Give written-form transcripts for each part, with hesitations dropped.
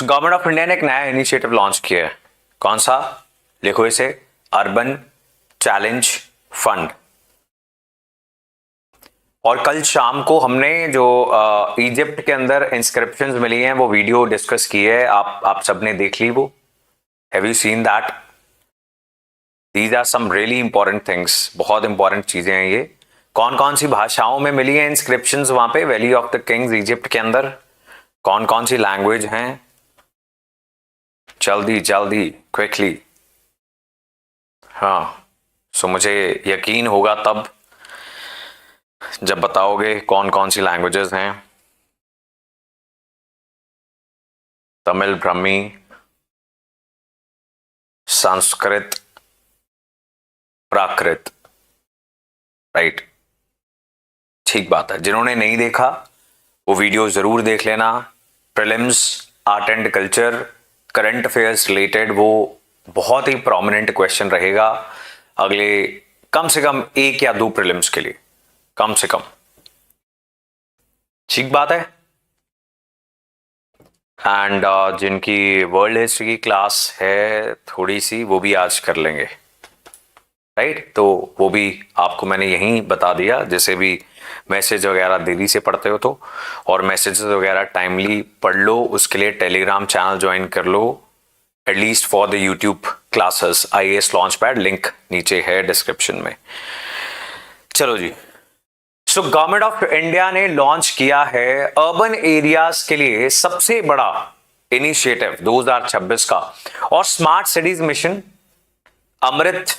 Government of India ने एक नया इनिशिएटिव लॉन्च किया है। कौन सा? लिखो इसे, अर्बन चैलेंज फंड। और कल शाम को हमने जो इजिप्ट के अंदर इंस्क्रिप्शंस मिली हैं वो वीडियो डिस्कस की है, आप सबने देख ली वो? Have you seen that? These are some really important things, बहुत इंपॉर्टेंट चीजें हैं ये। कौन कौन सी भाषाओं में मिली हैं इंस्क्रिप्शंस वहां पे valley of the Kings Egypt के अंदर? कौन कौन सी लैंग्वेज हैं? जल्दी जल्दी क्विकली। हाँ, सो मुझे यकीन होगा तब जब बताओगे कौन कौन सी लैंग्वेजेस हैं। तमिल, ब्रह्मी, संस्कृत, प्राकृत, राइट? ठीक बात है। जिन्होंने नहीं देखा वो वीडियो जरूर देख लेना। Prelims, art and culture, current affairs related वो बहुत ही प्रोमिनेंट क्वेश्चन रहेगा अगले कम से कम 1 या 2 प्रीलिम्स के लिए, कम से कम। ठीक बात है। एंड जिनकी वर्ल्ड हिस्ट्री की क्लास है थोड़ी सी, वो भी आज कर लेंगे, राइट? तो वो भी आपको मैंने यहीं बता दिया, जैसे भी मैसेज वगैरह देरी से पढ़ते हो तो, और मैसेजेस वगैरह टाइमली पढ़ लो, उसके लिए टेलीग्राम चैनल ज्वाइन कर लो, at least for the YouTube classes. IAS launch pad link नीचे है डिस्क्रिप्शन में। चलो जी, सो गवर्नमेंट ऑफ इंडिया ने लॉन्च किया है अर्बन एरियाज के लिए सबसे बड़ा इनिशिएटिव 2026 का, और smart cities mission, Amrut,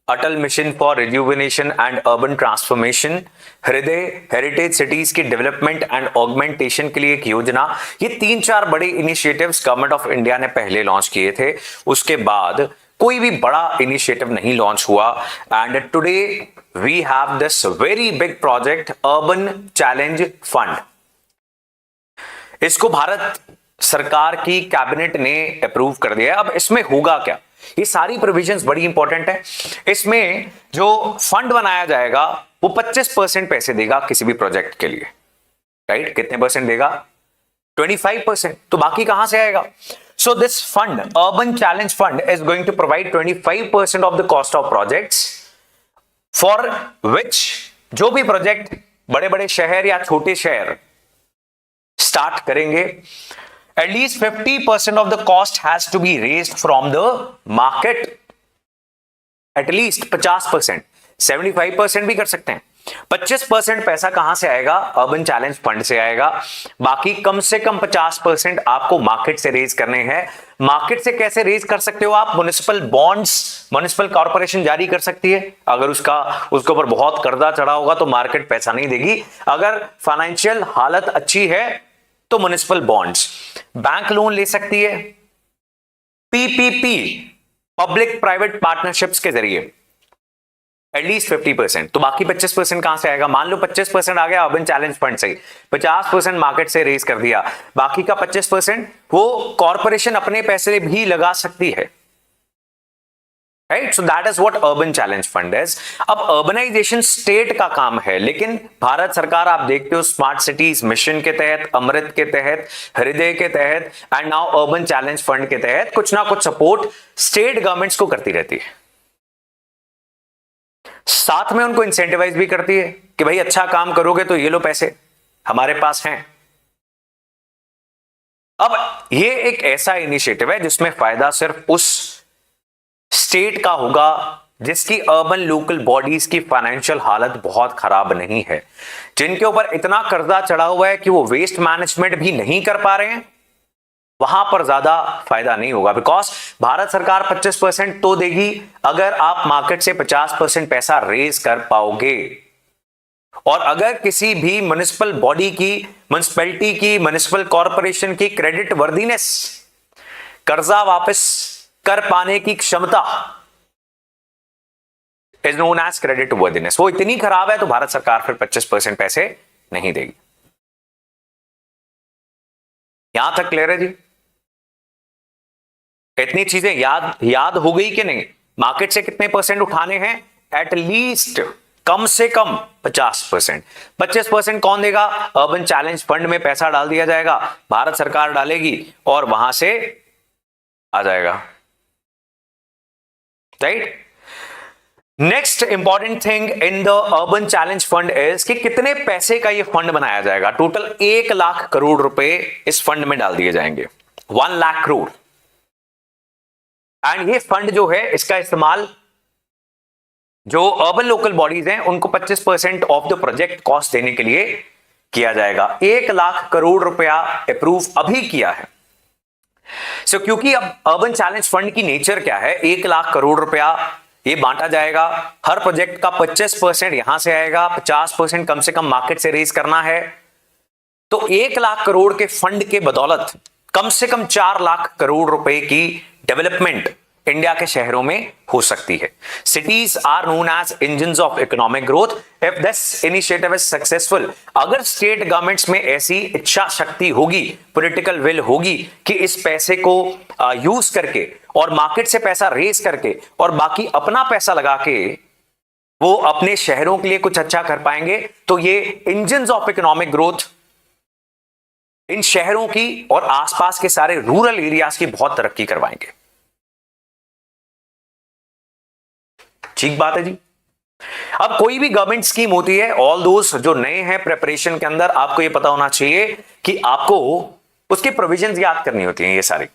Atal mission for rejuvenation and urban transformation, Hriday, heritage cities की डेवलपमेंट एंड ऑगमेंटेशन के लिए एक योजना। ये 3-4 बड़े इनिशिएटिव्स गवर्नमेंट ऑफ इंडिया ने पहले लॉन्च किए थे, उसके बाद कोई भी बड़ा इनिशिएटिव नहीं लॉन्च हुआ। And today we have this very big project, urban challenge fund. इसको भारत सरकार की कैबिनेट ने अप्रूव कर दिया। अब इसमें होगा क्या? ये सारी प्रोविजंस बड़ी इंपॉर्टेंट है। इसमें जो फंड बनाया जाएगा वो 25% पैसे देगा किसी भी प्रोजेक्ट के लिए, राइट? कितने परसेंट देगा? 25%। तो बाकी कहां से आएगा? So this fund, urban challenge fund, is going to provide 25% of the cost of projects for which, जो भी प्रोजेक्ट बड़े बड़े शहर या छोटे शहर स्टार्ट करेंगे, at least 50% of the cost has to be raised from the market. At least 50%, 75% भी कर सकते हैं। 25% पैसा कहां से आएगा? अर्बन चैलेंज फंड से आएगा। बाकी कम से कम 50% आपको मार्केट से रेज करने हैं। मार्केट से कैसे रेज कर सकते हो आप? म्युनिसिपल बॉन्ड्स, म्युनिसिपल कॉर्पोरेशन जारी कर सकती है। अगर उसके ऊपर बहुत कर्जा चढ़ा होगा तो मार्केट पैसा नहीं देगी। अगर फाइनेंशियल हालत अच्छी है तो म्युनिसिपल बॉन्ड्स, बैंक लोन ले सकती है, पीपीपी, पब्लिक प्राइवेट पार्टनरशिप्स के जरिए, एटलीस्ट 50%। तो बाकी 25% कहां से आएगा? मान लो 25% आ गया अर्बन चैलेंज फंड से, 50% मार्केट से रेज कर दिया, बाकी का 25% वो कॉर्पोरेशन अपने पैसे भी लगा सकती है, right? So that is what urban challenge fund is. अब अर्बनाइजेशन स्टेट का काम है, लेकिन भारत सरकार, आप देखते हो, स्मार्ट सिटीज मिशन के तहत, अमृत के तहत, हृदय के तहत and now urban challenge fund के तहत कुछ ना कुछ सपोर्ट स्टेट गवर्नमेंट्स को करती रहती है। साथ में उनको इंसेंटिवाइज भी करती है कि भाई अच्छा काम करोगे तो ये लो पैसे हमारे पास हैं। अब ये एक ऐसा इनिशिएटिव है जिसमें फायदा सिर्फ उस स्टेट का होगा जिसकी अर्बन लोकल बॉडीज की फाइनेंशियल हालत बहुत खराब नहीं है, जिनके ऊपर इतना कर्जा चढ़ा हुआ है कि वो वेस्ट मैनेजमेंट भी नहीं कर पा रहे हैं। वहां पर ज्यादा फायदा नहीं होगा, बिकॉज भारत सरकार 25% तो देगी अगर आप मार्केट से 50% पैसा रेज कर पाओगे। और अगर किसी भी म्युनिसिपल बॉडी की, म्युनिसिपैलिटी की, म्युनिसिपल कॉर्पोरेशन की क्रेडिट वर्दीनेस, कर्जा वापस कर पाने की क्षमता, is known as credit worthiness, वो इतनी खराब है तो भारत सरकार फिर 25% पैसे नहीं देगी। यहां तक क्लियर है जी? इतनी चीजें याद हो गई कि नहीं? मार्केट से कितने परसेंट उठाने हैं? एटलीस्ट कम से कम 50%। 25% कौन देगा? अर्बन चैलेंज फंड में पैसा डाल दिया जाएगा, भारत सरकार डालेगी और वहां से आ जाएगा, right. Next important thing in the urban challenge fund is कि कितने पैसे का ये फंड बनाया जाएगा। टोटल 1 लाख करोड़ रुपए इस फंड में डाल दिए जाएंगे, 1 लाख करोड़। एंड ये फंड जो है इसका इस्तेमाल जो अर्बन लोकल बॉडीज हैं उनको 25% ऑफ द प्रोजेक्ट कॉस्ट देने के लिए किया जाएगा। 1 लाख करोड़ रुपया अप्रूव अभी किया है। सो क्योंकि अब अर्बन चैलेंज फंड की नेचर क्या है, 1 लाख करोड़ रुपया ये बांटा जाएगा, हर प्रोजेक्ट का 25% यहां से आएगा, 50% कम से कम मार्केट से रेज करना है। तो 1 लाख करोड़ के फंड के बदौलत कम से कम 4 लाख करोड़ रुपए की डेवलपमेंट इंडिया के शहरों में हो सकती है। Cities are known as engines of economic growth. If this initiative is successful, अगर स्टेट गवर्नमेंट्स में ऐसी इच्छा शक्ति होगी, पॉलिटिकल विल होगी कि इस पैसे को यूज करके और मार्केट से पैसा रेस करके और बाकी अपना पैसा लगा के वो अपने शहरों के लिए कुछ अच्छा कर पाएंगे, तो ये engines of economic growth in शहरों की और आसपास के सारे रूरल एरियाज की बहुत तरक्की करवाएंगे। ठीक बात है जी। अब कोई भी गवर्नमेंट स्कीम होती है, ऑल दोस्त जो नए हैं प्रिपरेशन के अंदर, आपको ये पता होना चाहिए कि आपको उसके प्रोविजंस याद करनी होती हैं ये सारी।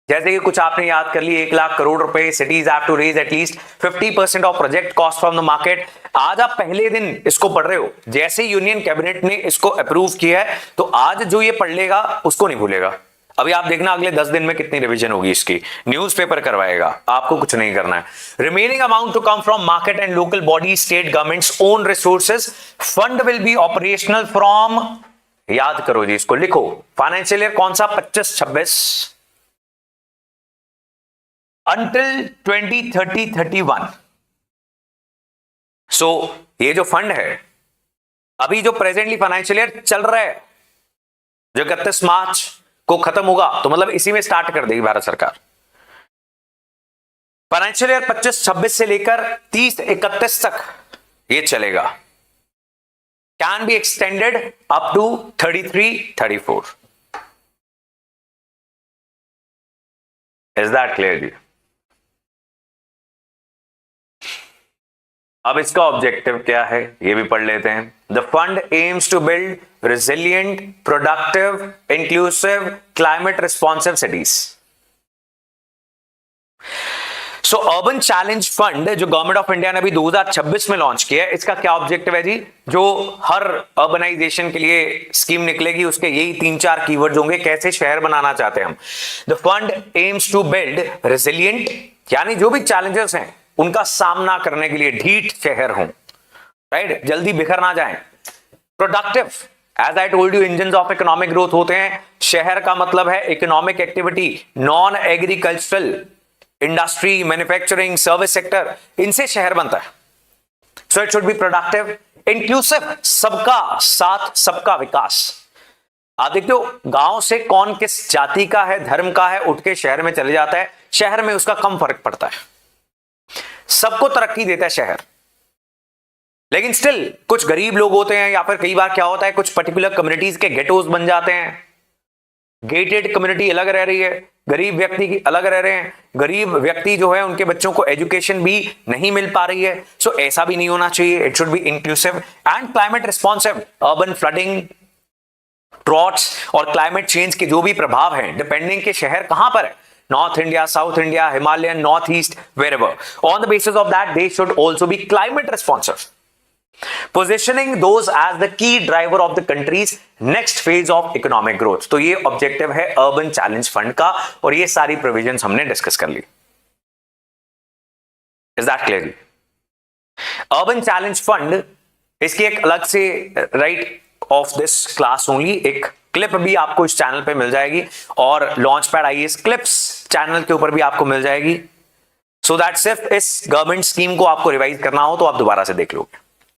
जैसे कि कुछ आपने याद कर ली, 1 लाख करोड़ रुपए, cities have to raise at least 50% of project cost from the market. आज आप पहले दिन इसको पढ़ रहे हो, जैसे यूनियन कैबिनेट ने इसको अप्रूव किया है तो आज जो ये पढ़ लेगा उसको नहीं भूलेगा। अभी आप देखना अगले 10 दिन में कितनी रिवीजन होगी इसकी, न्यूज़पेपर करवाएगा, आपको कुछ नहीं करना है। Remaining amount to come from market and local body, state governments own resources. Fund will be operational from, याद करो जी, इसको लिखो, फाइनेंशियल ईयर कौन सा, 25-26 अंटिल 2030-31। सो ये जो फंड है अभी जो प्रेजेंटली फाइनेंशियल ईयर चल रहा है, जो 31 मार्च को खत्म होगा, तो मतलब इसी में स्टार्ट कर देगी भारत सरकार। फाइनेंशियल ईयर 25-26 से लेकर 30-31 तक ये चलेगा। Can be extended up to 33-34। Is that clear जी? अब इसका ऑब्जेक्टिव क्या है ये भी पढ़ लेते हैं। The fund aims to build resilient, productive, inclusive, climate responsive cities. So urban challenge fund जो गवर्नमेंट ऑफ इंडिया ने अभी 2026 में लॉन्च किया है, इसका क्या ऑब्जेक्टिव है जी? जो हर अर्बनाइजेशन के लिए स्कीम निकलेगी उसके यही 3-4 कीवर्ड्स होंगे, कैसे शहर बनाना चाहते हैं हम। The fund aims to build resilient, यानी जो भी चैलेंजेस हैं उनका सामना करने के लिए ढीठ शहर हों, राइट, जल्दी बिखर ना जाएं। Productive, as I told you, engine of economic growth होते हैं। शहर का मतलब है economic activity, non agricultural, industry, manufacturing, service sector, इनसे शहर बनता है। So it should be productive. Inclusive, सबका साथ सबका विकास। आप देखते हो गांव से कौन किस जाति का है, धर्म का है, उठ के शहर में चले जाता है, शहर में उसका कम फर्क पड़ता है, सबको तरक्की देता है शहर। लेकिन स्टिल कुछ गरीब लोग होते हैं, या फिर कई बार क्या होता है कुछ पर्टिकुलर कम्युनिटीज के गेटोज बन जाते हैं। गेटेड कम्युनिटी अलग रह रही है, गरीब व्यक्ति की अलग रह रहे हैं, गरीब व्यक्ति जो है उनके बच्चों को एजुकेशन भी नहीं मिल पा रही है। सो ऐसा भी नहीं होना चाहिए। It should B inclusive and climate responsive. Urban flooding, droughts और क्लाइमेट चेंज के जो भी प्रभाव हैं, डिपेंडिंग के शहर कहां पर है, north India, south India, Himalayan, north east, wherever, on the basis of that they should also be climate responsive, positioning those as the key driver of the country's next phase of economic growth। तो ये objective है urban challenge fund का, और ये सारी provisions हमने discuss कर ली। Is that clear? Urban challenge fund, इसकी एक अलग से right of this class only एक क्लिप भी आपको इस चैनल पे मिल जाएगी, और launch pad IAS clips channel के ऊपर भी आपको मिल जाएगी। सो दैट सिर्फ इस गवर्नमेंट स्कीम को आपको रिवाइज करना हो तो आप दोबारा से देख लोगे।